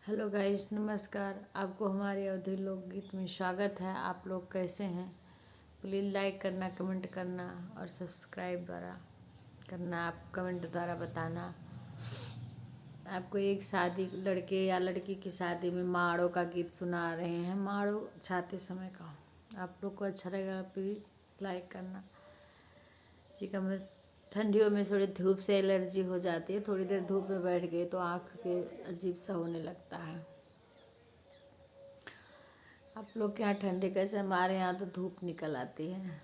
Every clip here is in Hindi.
हेलो गाइस, नमस्कार। आपको हमारे अवधि लोकगीत में स्वागत है। आप लोग कैसे हैं? प्लीज़ लाइक करना, कमेंट करना और सब्सक्राइब द्वारा करना। आप कमेंट द्वारा बताना आपको एक शादी, लड़के या लड़की की शादी में माड़ों का गीत सुना रहे हैं। माड़ो छाते समय का। आप लोग को अच्छा लगेगा, प्लीज़ लाइक करना जी का। बस ठंडियों में थोड़ी धूप से एलर्जी हो जाती है। थोड़ी देर धूप में बैठ गए तो आँख के अजीब सा होने लगता है। आप लोग के यहाँ ठंडी कैसे? हमारे यहाँ तो धूप निकल आती है।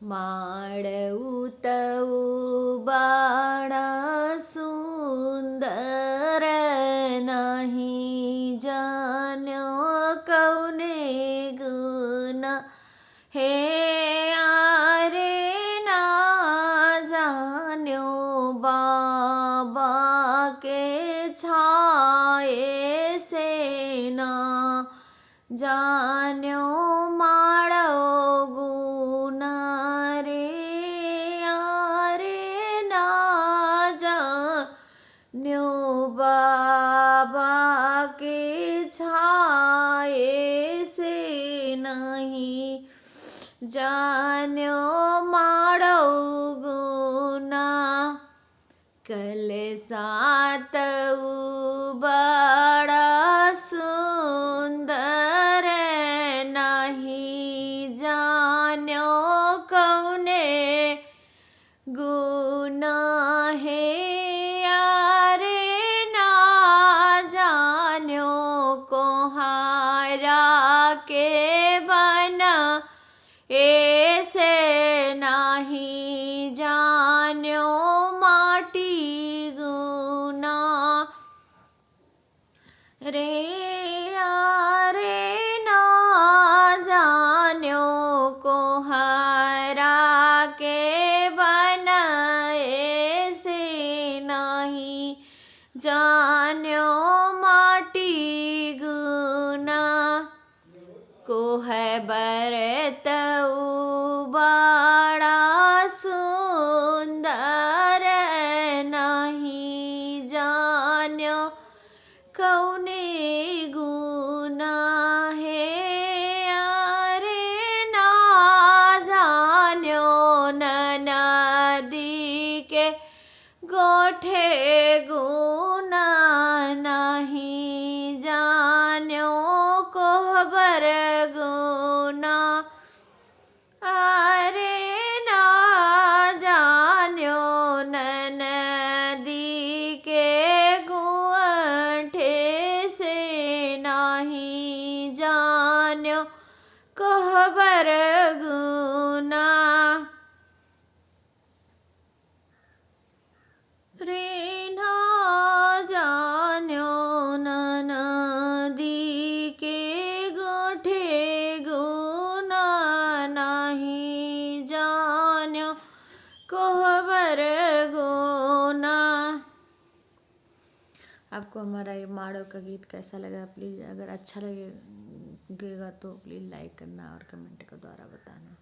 माड़ऊ तऊ बाड़ा सुंदर नहीं जान्यो कौने गुना हे आरे ना जान्यो बाबा के छाए से ना जान्यो माड़ो गुना रे आरे ना जान्यो बाबा के छाए से नहीं जान्यो माड़ो गुना। कल सात बड़ा सुंदर नहीं जान्यो कौने गुना है यारे ना जान्यो कोहारा के बना ऐसे नहीं जान्यो माटी गुना रे यारे ना जान्यो कोहारा के बना ऐसे नहीं जान्यो माटी गुना। को है बरत बड़ा सुंदर नहीं जान्यो कौने गुना है यारे ना जान्यो नदी के गोठे गुना नहीं जान्यो कोहबर गुना आरे ना जान्यो नदी के गोठे से नहीं जान्यो कोहबर गुना रे ना जान्यो नदी के गोठे गुना नहीं जान्यो कोहबर गुना। आपको हमारा ये माड़ो का गीत कैसा लगा? प्लीज़ अगर अच्छा लगेगा तो प्लीज़ लाइक करना और कमेंट के द्वारा बताना।